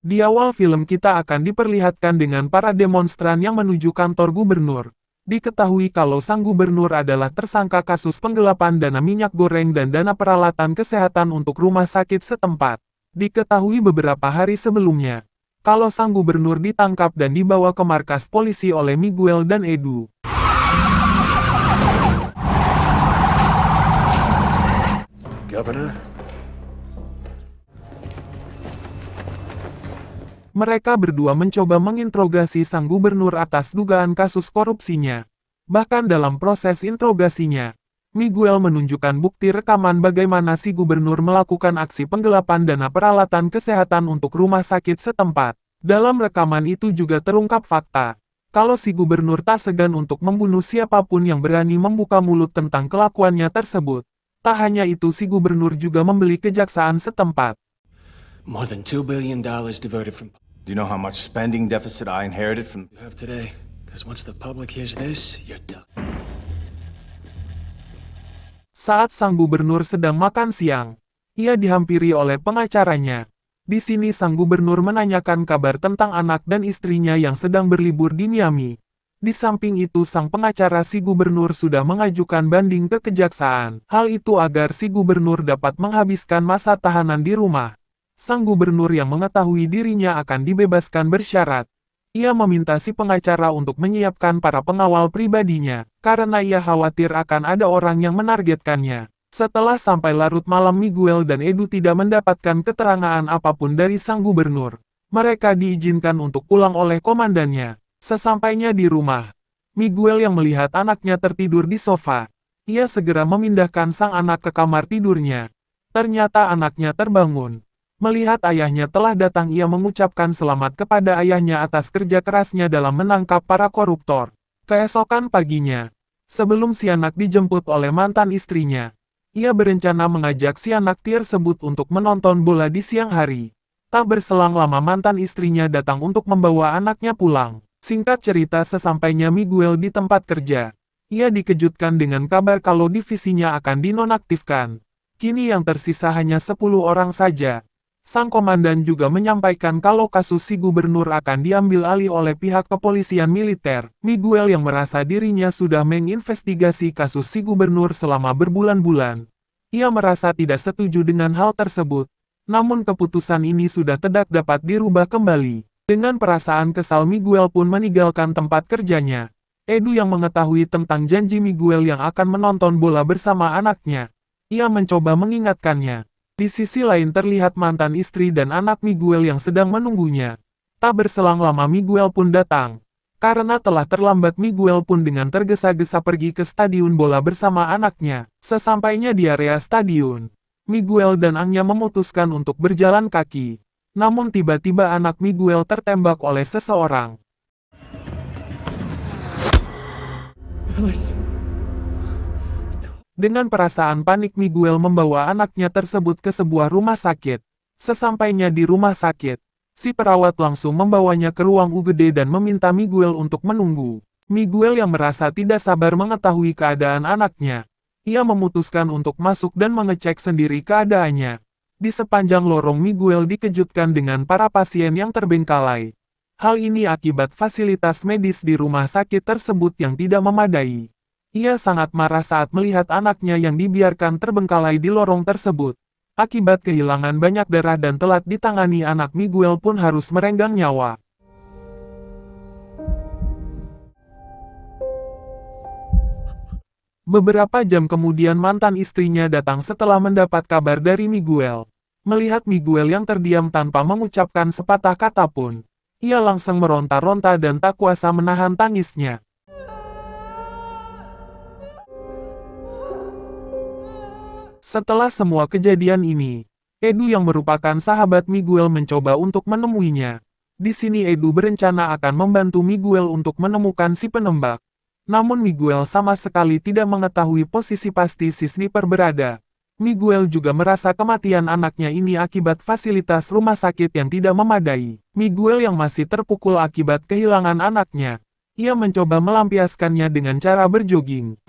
Di awal film kita akan diperlihatkan dengan para demonstran yang menuju kantor gubernur. Diketahui kalau sang gubernur adalah tersangka kasus penggelapan dana minyak goreng dan dana peralatan kesehatan untuk rumah sakit setempat. Diketahui beberapa hari sebelumnya, kalau sang gubernur ditangkap dan dibawa ke markas polisi oleh Miguel dan Edu. Governor? Mereka berdua mencoba menginterogasi sang gubernur atas dugaan kasus korupsinya. Bahkan dalam proses interogasinya, Miguel menunjukkan bukti rekaman bagaimana si gubernur melakukan aksi penggelapan dana peralatan kesehatan untuk rumah sakit setempat. Dalam rekaman itu juga terungkap fakta, kalau si gubernur tak segan untuk membunuh siapapun yang berani membuka mulut tentang kelakuannya tersebut. Tak hanya itu, si gubernur juga membeli kejaksaan setempat. More than $2 billion diverted from... Do you know how much spending deficit I inherited from... You have today, because once the public hears this, you're done. Saat sang gubernur sedang makan siang, ia dihampiri oleh pengacaranya. Di sini sang gubernur menanyakan kabar tentang anak dan istrinya yang sedang berlibur di Miami. Di samping itu, sang pengacara si gubernur sudah mengajukan banding ke kejaksaan. Hal itu agar si gubernur dapat menghabiskan masa tahanan di rumah. Sang gubernur yang mengetahui dirinya akan dibebaskan bersyarat. Ia meminta si pengacara untuk menyiapkan para pengawal pribadinya, karena ia khawatir akan ada orang yang menargetkannya. Setelah sampai larut malam, Miguel dan Edu tidak mendapatkan keterangan apapun dari sang gubernur. Mereka diizinkan untuk pulang oleh komandannya. Sesampainya di rumah, Miguel yang melihat anaknya tertidur di sofa. Ia segera memindahkan sang anak ke kamar tidurnya. Ternyata anaknya terbangun. Melihat ayahnya telah datang, ia mengucapkan selamat kepada ayahnya atas kerja kerasnya dalam menangkap para koruptor. Keesokan paginya, sebelum si anak dijemput oleh mantan istrinya, ia berencana mengajak si anak tersebut untuk menonton bola di siang hari. Tak berselang lama mantan istrinya datang untuk membawa anaknya pulang. Singkat cerita, sesampainya Miguel di tempat kerja, ia dikejutkan dengan kabar kalau divisinya akan dinonaktifkan. Kini yang tersisa hanya 10 orang saja. Sang komandan juga menyampaikan kalau kasus si gubernur akan diambil alih oleh pihak kepolisian militer. Miguel yang merasa dirinya sudah menginvestigasi kasus si gubernur selama berbulan-bulan. Ia merasa tidak setuju dengan hal tersebut. Namun keputusan ini sudah tidak dapat dirubah kembali. Dengan perasaan kesal, Miguel pun meninggalkan tempat kerjanya. Edu yang mengetahui tentang janji Miguel yang akan menonton bola bersama anaknya, ia mencoba mengingatkannya. Di sisi lain terlihat mantan istri dan anak Miguel yang sedang menunggunya. Tak berselang lama Miguel pun datang. Karena telah terlambat, Miguel pun dengan tergesa-gesa pergi ke stadion bola bersama anaknya. Sesampainya di area stadion, Miguel dan Anya memutuskan untuk berjalan kaki. Namun tiba-tiba anak Miguel tertembak oleh seseorang. Dengan perasaan panik, Miguel membawa anaknya tersebut ke sebuah rumah sakit. Sesampainya di rumah sakit, si perawat langsung membawanya ke ruang UGD dan meminta Miguel untuk menunggu. Miguel yang merasa tidak sabar mengetahui keadaan anaknya. Ia memutuskan untuk masuk dan mengecek sendiri keadaannya. Di sepanjang lorong, Miguel dikejutkan dengan para pasien yang terbengkalai. Hal ini akibat fasilitas medis di rumah sakit tersebut yang tidak memadai. Ia sangat marah saat melihat anaknya yang dibiarkan terbengkalai di lorong tersebut. Akibat kehilangan banyak darah dan telat ditangani, anak Miguel pun harus merenggang nyawa. Beberapa jam kemudian mantan istrinya datang setelah mendapat kabar dari Miguel. Melihat Miguel yang terdiam tanpa mengucapkan sepatah kata pun, ia langsung meronta-ronta dan tak kuasa menahan tangisnya. Setelah semua kejadian ini, Edu yang merupakan sahabat Miguel mencoba untuk menemuinya. Di sini Edu berencana akan membantu Miguel untuk menemukan si penembak. Namun Miguel sama sekali tidak mengetahui posisi pasti si sniper berada. Miguel juga merasa kematian anaknya ini akibat fasilitas rumah sakit yang tidak memadai. Miguel yang masih terpukul akibat kehilangan anaknya, ia mencoba melampiaskannya dengan cara berjogging.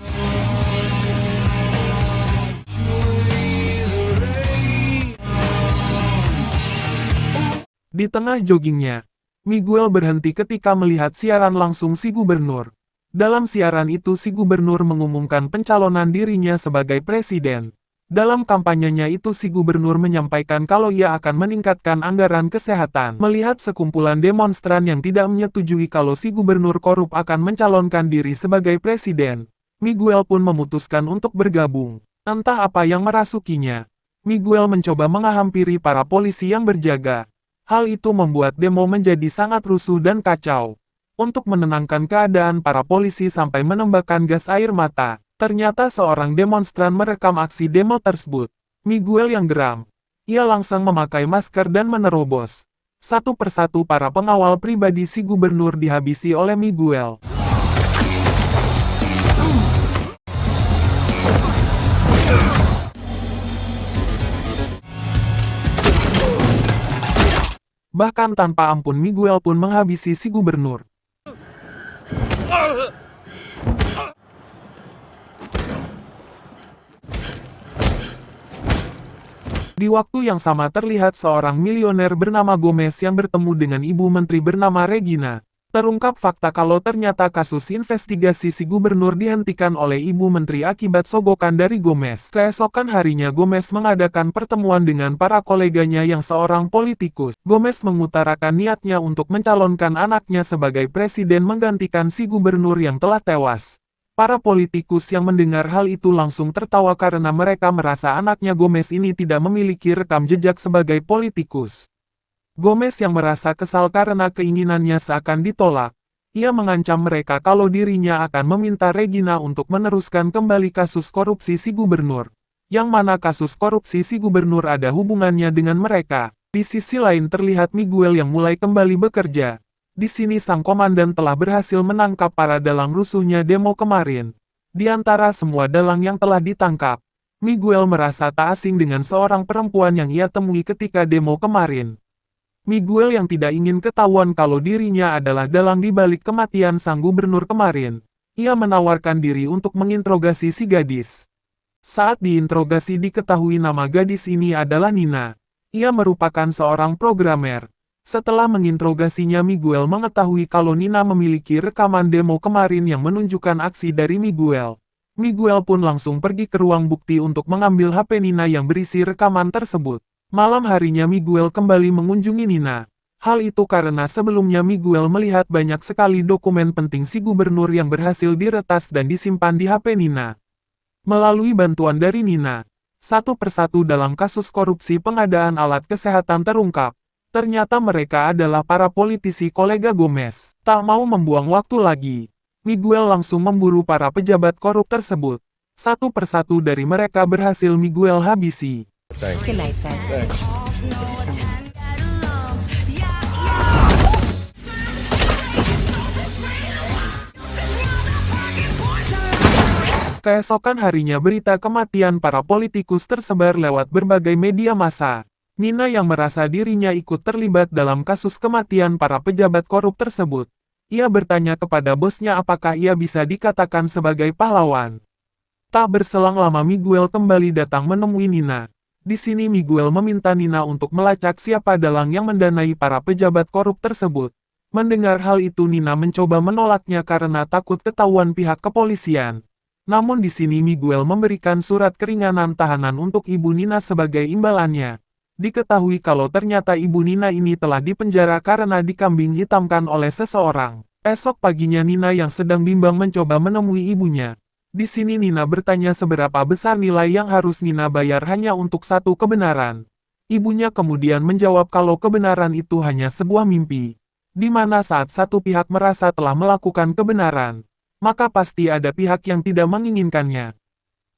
Di tengah joggingnya, Miguel berhenti ketika melihat siaran langsung si gubernur. Dalam siaran itu si gubernur mengumumkan pencalonan dirinya sebagai presiden. Dalam kampanyenya itu si gubernur menyampaikan kalau ia akan meningkatkan anggaran kesehatan. Melihat sekumpulan demonstran yang tidak menyetujui kalau si gubernur korup akan mencalonkan diri sebagai presiden, Miguel pun memutuskan untuk bergabung. Entah apa yang merasukinya, Miguel mencoba menghampiri para polisi yang berjaga. Hal itu membuat demo menjadi sangat rusuh dan kacau. Untuk menenangkan keadaan, para polisi sampai menembakkan gas air mata. Ternyata seorang demonstran merekam aksi demo tersebut. Miguel yang geram. Ia langsung memakai masker dan menerobos. Satu persatu para pengawal pribadi si gubernur dihabisi oleh Miguel. Bahkan tanpa ampun Miguel pun menghabisi si gubernur. Di waktu yang sama terlihat seorang milioner bernama Gomez yang bertemu dengan ibu menteri bernama Regina. Terungkap fakta kalau ternyata kasus investigasi si gubernur dihentikan oleh ibu menteri akibat sogokan dari Gomez. Keesokan harinya Gomez mengadakan pertemuan dengan para koleganya yang seorang politikus. Gomez mengutarakan niatnya untuk mencalonkan anaknya sebagai presiden menggantikan si gubernur yang telah tewas. Para politikus yang mendengar hal itu langsung tertawa karena mereka merasa anaknya Gomez ini tidak memiliki rekam jejak sebagai politikus. Gomez yang merasa kesal karena keinginannya seakan ditolak. Ia mengancam mereka kalau dirinya akan meminta Regina untuk meneruskan kembali kasus korupsi si gubernur. Yang mana kasus korupsi si gubernur ada hubungannya dengan mereka. Di sisi lain terlihat Miguel yang mulai kembali bekerja. Di sini sang komandan telah berhasil menangkap para dalang rusuhnya demo kemarin. Di antara semua dalang yang telah ditangkap, Miguel merasa tak asing dengan seorang perempuan yang ia temui ketika demo kemarin. Miguel yang tidak ingin ketahuan kalau dirinya adalah dalang di balik kematian sang gubernur kemarin. Ia menawarkan diri untuk menginterogasi si gadis. Saat diinterogasi diketahui nama gadis ini adalah Nina. Ia merupakan seorang programmer. Setelah menginterogasinya Miguel mengetahui kalau Nina memiliki rekaman demo kemarin yang menunjukkan aksi dari Miguel. Miguel pun langsung pergi ke ruang bukti untuk mengambil HP Nina yang berisi rekaman tersebut. Malam harinya Miguel kembali mengunjungi Nina. Hal itu karena sebelumnya Miguel melihat banyak sekali dokumen penting si gubernur yang berhasil diretas dan disimpan di HP Nina. Melalui bantuan dari Nina, satu persatu dalam kasus korupsi pengadaan alat kesehatan terungkap. Ternyata mereka adalah para politisi kolega Gomez. Tak mau membuang waktu lagi, Miguel langsung memburu para pejabat korup tersebut. Satu persatu dari mereka berhasil Miguel habisi. Good night, sir. Keesokan harinya berita kematian para politikus tersebar lewat berbagai media massa. Nina yang merasa dirinya ikut terlibat dalam kasus kematian para pejabat korup tersebut. Ia bertanya kepada bosnya apakah ia bisa dikatakan sebagai pahlawan. Tak berselang lama Miguel kembali datang menemui Nina. Di sini Miguel meminta Nina untuk melacak siapa dalang yang mendanai para pejabat korup tersebut. Mendengar hal itu Nina mencoba menolaknya karena takut ketahuan pihak kepolisian. Namun di sini Miguel memberikan surat keringanan tahanan untuk ibu Nina sebagai imbalannya. Diketahui kalau ternyata ibu Nina ini telah dipenjara karena dikambing hitamkan oleh seseorang. Esok paginya Nina yang sedang bimbang mencoba menemui ibunya. Di sini Nina bertanya seberapa besar nilai yang harus Nina bayar hanya untuk satu kebenaran. Ibunya kemudian menjawab kalau kebenaran itu hanya sebuah mimpi. Di mana saat satu pihak merasa telah melakukan kebenaran, maka pasti ada pihak yang tidak menginginkannya.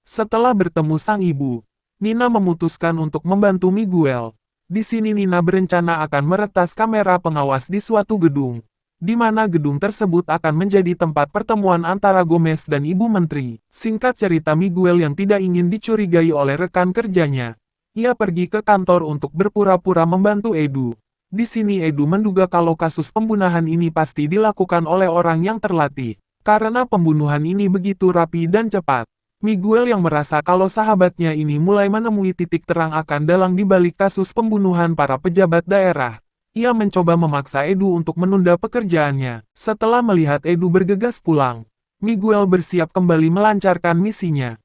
Setelah bertemu sang ibu, Nina memutuskan untuk membantu Miguel. Di sini Nina berencana akan meretas kamera pengawas di suatu gedung, di mana gedung tersebut akan menjadi tempat pertemuan antara Gomez dan ibu menteri. Singkat cerita Miguel yang tidak ingin dicurigai oleh rekan kerjanya. Ia pergi ke kantor untuk berpura-pura membantu Edu. Di sini Edu menduga kalau kasus pembunuhan ini pasti dilakukan oleh orang yang terlatih. Karena pembunuhan ini begitu rapi dan cepat. Miguel yang merasa kalau sahabatnya ini mulai menemui titik terang akan dalang di balik kasus pembunuhan para pejabat daerah. Ia mencoba memaksa Edu untuk menunda pekerjaannya. Setelah melihat Edu bergegas pulang, Miguel bersiap kembali melancarkan misinya.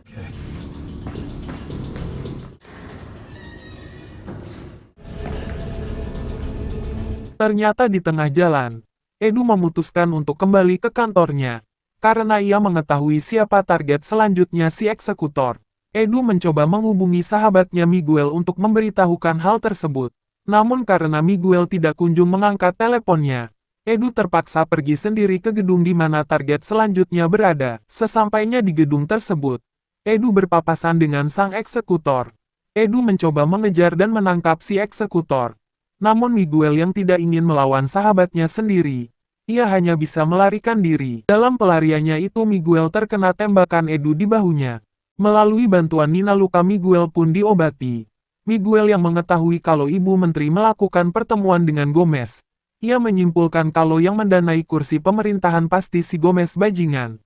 Okay. Ternyata di tengah jalan, Edu memutuskan untuk kembali ke kantornya. Karena ia mengetahui siapa target selanjutnya si eksekutor. Edu mencoba menghubungi sahabatnya Miguel untuk memberitahukan hal tersebut. Namun karena Miguel tidak kunjung mengangkat teleponnya, Edu terpaksa pergi sendiri ke gedung di mana target selanjutnya berada. Sesampainya di gedung tersebut, Edu berpapasan dengan sang eksekutor. Edu mencoba mengejar dan menangkap si eksekutor. Namun Miguel yang tidak ingin melawan sahabatnya sendiri, ia hanya bisa melarikan diri. Dalam pelariannya itu Miguel terkena tembakan Edu di bahunya. Melalui bantuan Nina luka Miguel pun diobati. Miguel yang mengetahui kalau Ibu Menteri melakukan pertemuan dengan Gomez. Ia menyimpulkan kalau yang mendanai kursi pemerintahan pasti si Gomez bajingan.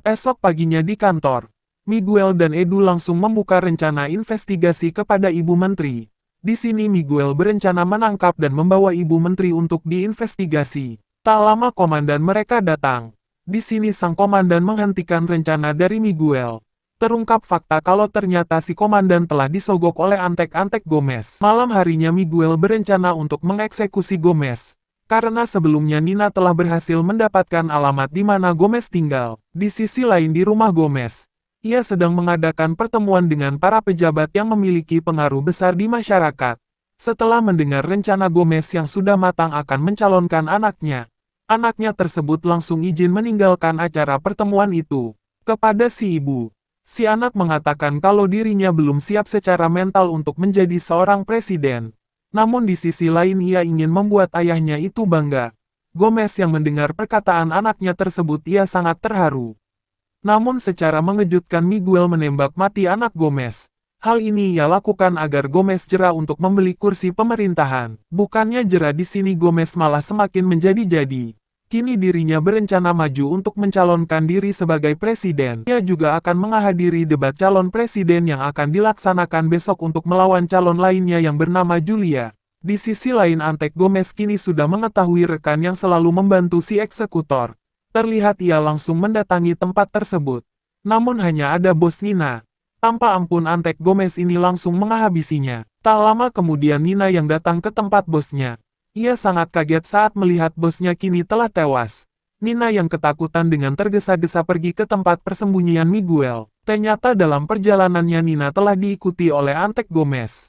Esok paginya di kantor, Miguel dan Edu langsung membuka rencana investigasi kepada Ibu Menteri. Di sini Miguel berencana menangkap dan membawa Ibu Menteri untuk diinvestigasi. Tak lama komandan mereka datang. Di sini sang komandan menghentikan rencana dari Miguel. Terungkap fakta kalau ternyata si komandan telah disogok oleh antek-antek Gomez. Malam harinya Miguel berencana untuk mengeksekusi Gomez. Karena sebelumnya Nina telah berhasil mendapatkan alamat di mana Gomez tinggal. Di sisi lain di rumah Gomez, ia sedang mengadakan pertemuan dengan para pejabat yang memiliki pengaruh besar di masyarakat. Setelah mendengar rencana Gomez yang sudah matang akan mencalonkan anaknya tersebut langsung izin meninggalkan acara pertemuan itu. Kepada si ibu, si anak mengatakan kalau dirinya belum siap secara mental untuk menjadi seorang presiden. Namun di sisi lain ia ingin membuat ayahnya itu bangga. Gomez yang mendengar perkataan anaknya tersebut ia sangat terharu. Namun secara mengejutkan Miguel menembak mati anak Gomez. Hal ini ia lakukan agar Gomez jera untuk membeli kursi pemerintahan. Bukannya jera di sini Gomez malah semakin menjadi-jadi. Kini dirinya berencana maju untuk mencalonkan diri sebagai presiden. Ia juga akan menghadiri debat calon presiden yang akan dilaksanakan besok untuk melawan calon lainnya yang bernama Julia. Di sisi lain Antek Gomez kini sudah mengetahui rekan yang selalu membantu si eksekutor. Terlihat ia langsung mendatangi tempat tersebut. Namun hanya ada bos Nina. Tanpa ampun Antek Gomez ini langsung menghabisinya. Tak lama kemudian Nina yang datang ke tempat bosnya. Ia sangat kaget saat melihat bosnya kini telah tewas. Nina yang ketakutan dengan tergesa-gesa pergi ke tempat persembunyian Miguel. Ternyata dalam perjalanannya Nina telah diikuti oleh Antek Gomez.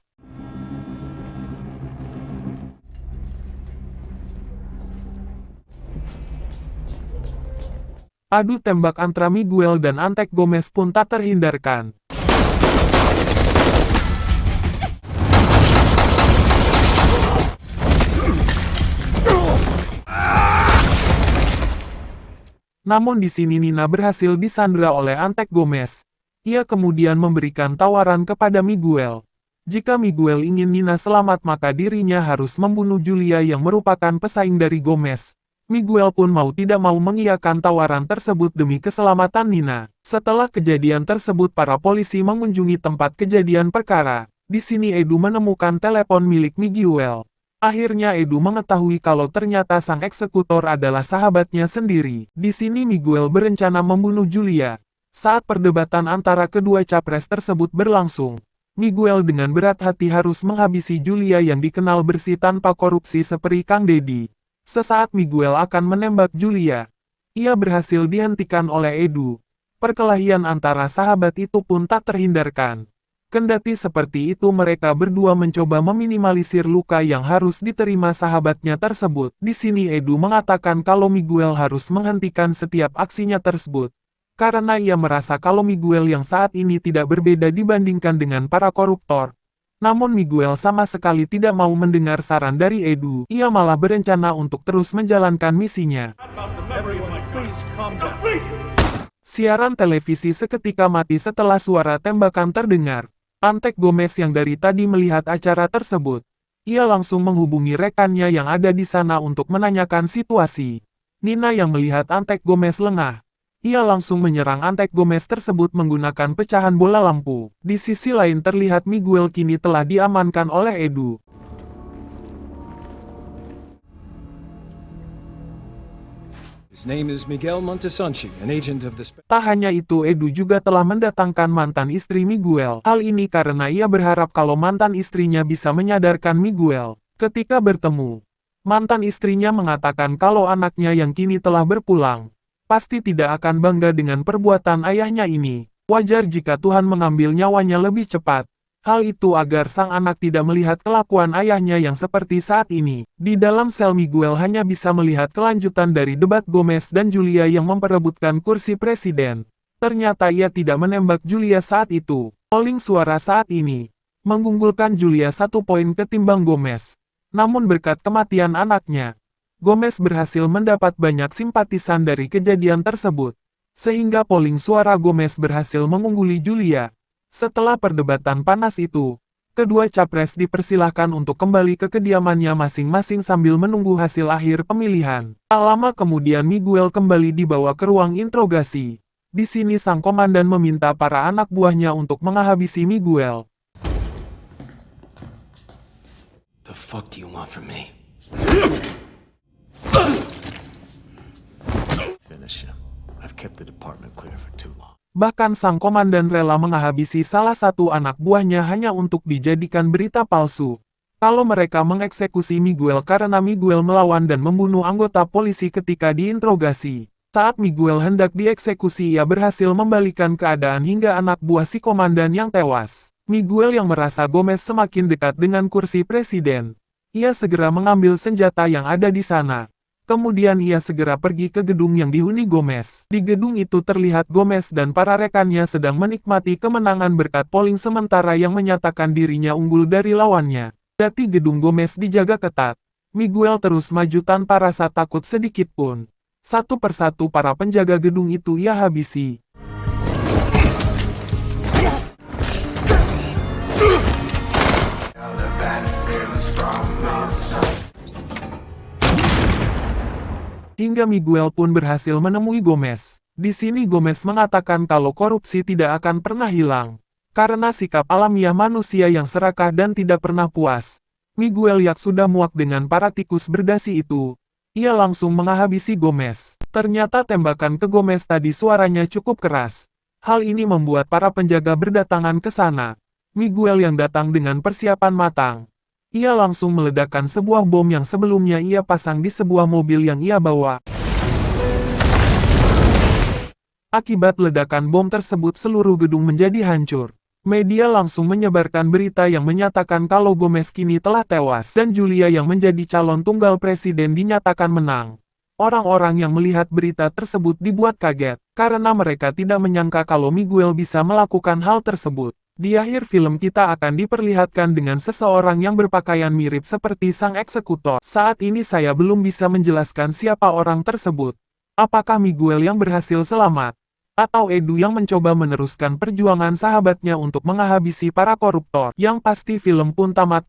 Adu tembak antara Miguel dan Antek Gomez pun tak terhindarkan. Namun di sini Nina berhasil disandra oleh Antek Gomez. Ia kemudian memberikan tawaran kepada Miguel. Jika Miguel ingin Nina selamat maka dirinya harus membunuh Julia yang merupakan pesaing dari Gomez. Miguel pun mau tidak mau mengiyakan tawaran tersebut demi keselamatan Nina. Setelah kejadian tersebut para polisi mengunjungi tempat kejadian perkara. Di sini Edu menemukan telepon milik Miguel. Akhirnya Edu mengetahui kalau ternyata sang eksekutor adalah sahabatnya sendiri. Di sini Miguel berencana membunuh Julia. Saat perdebatan antara kedua capres tersebut berlangsung, Miguel dengan berat hati harus menghabisi Julia yang dikenal bersih tanpa korupsi seperti Kang Deddy. Sesaat Miguel akan menembak Julia, ia berhasil dihentikan oleh Edu. Perkelahian antara sahabat itu pun tak terhindarkan. Kendati seperti itu mereka berdua mencoba meminimalisir luka yang harus diterima sahabatnya tersebut. Di sini Edu mengatakan kalau Miguel harus menghentikan setiap aksinya tersebut. Karena ia merasa kalau Miguel yang saat ini tidak berbeda dibandingkan dengan para koruptor. Namun Miguel sama sekali tidak mau mendengar saran dari Edu. Ia malah berencana untuk terus menjalankan misinya. Siaran televisi seketika mati setelah suara tembakan terdengar. Antek Gomez yang dari tadi melihat acara tersebut. Ia langsung menghubungi rekannya yang ada di sana untuk menanyakan situasi. Nina yang melihat Antek Gomez lengah. Ia langsung menyerang Antek Gomez tersebut menggunakan pecahan bola lampu. Di sisi lain terlihat Miguel kini telah diamankan oleh Edu. His name is Miguel Montesanchi, an agent of the Tak hanya itu, Edu juga telah mendatangkan mantan istri Miguel. Hal ini karena ia berharap kalau mantan istrinya bisa menyadarkan Miguel. Ketika bertemu, mantan istrinya mengatakan kalau anaknya yang kini telah berpulang pasti tidak akan bangga dengan perbuatan ayahnya ini. Wajar jika Tuhan mengambil nyawanya lebih cepat. Hal itu agar sang anak tidak melihat kelakuan ayahnya yang seperti saat ini. Di dalam sel Miguel hanya bisa melihat kelanjutan dari debat Gomez dan Julia yang memperebutkan kursi presiden. Ternyata ia tidak menembak Julia saat itu. Polling suara saat ini mengunggulkan Julia 1 poin ketimbang Gomez. Namun berkat kematian anaknya, Gomez berhasil mendapat banyak simpatisan dari kejadian tersebut, sehingga polling suara Gomez berhasil mengungguli Julia. Setelah perdebatan panas itu, kedua capres dipersilahkan untuk kembali ke kediamannya masing-masing sambil menunggu hasil akhir pemilihan. Tak lama kemudian Miguel kembali dibawa ke ruang interogasi. Di sini sang komandan meminta para anak buahnya untuk menghabisi Miguel. The fuck do you want from me? Finish him. I've kept the department clear for too long. Bahkan sang komandan rela menghabisi salah satu anak buahnya hanya untuk dijadikan berita palsu kalau mereka mengeksekusi Miguel karena Miguel melawan dan membunuh anggota polisi ketika diinterogasi. Saat Miguel hendak dieksekusi, ia berhasil membalikan keadaan hingga anak buah si komandan yang tewas. Miguel yang merasa Gomez semakin dekat dengan kursi presiden, ia segera mengambil senjata yang ada di sana. Kemudian ia segera pergi ke gedung yang dihuni Gomez. Di gedung itu terlihat Gomez dan para rekannya sedang menikmati kemenangan berkat polling sementara yang menyatakan dirinya unggul dari lawannya. Kendati gedung Gomez dijaga ketat, Miguel terus maju tanpa rasa takut sedikit pun. Satu persatu para penjaga gedung itu ia habisi. Hingga Miguel pun berhasil menemui Gomez. Di sini Gomez mengatakan kalau korupsi tidak akan pernah hilang, karena sikap alamiah manusia yang serakah dan tidak pernah puas. Miguel yang sudah muak dengan para tikus berdasi itu, ia langsung menghabisi Gomez. Ternyata tembakan ke Gomez tadi suaranya cukup keras. Hal ini membuat para penjaga berdatangan ke sana. Miguel yang datang dengan persiapan matang. Ia langsung meledakkan sebuah bom yang sebelumnya ia pasang di sebuah mobil yang ia bawa. Akibat ledakan bom tersebut seluruh gedung menjadi hancur. Media langsung menyebarkan berita yang menyatakan kalau Gomez kini telah tewas dan Julia yang menjadi calon tunggal presiden dinyatakan menang. Orang-orang yang melihat berita tersebut dibuat kaget, karena mereka tidak menyangka kalau Miguel bisa melakukan hal tersebut. Di akhir film kita akan diperlihatkan dengan seseorang yang berpakaian mirip seperti sang eksekutor. Saat ini saya belum bisa menjelaskan siapa orang tersebut. Apakah Miguel yang berhasil selamat? Atau Edu yang mencoba meneruskan perjuangan sahabatnya untuk menghabisi para koruptor? Yang pasti film pun tamat.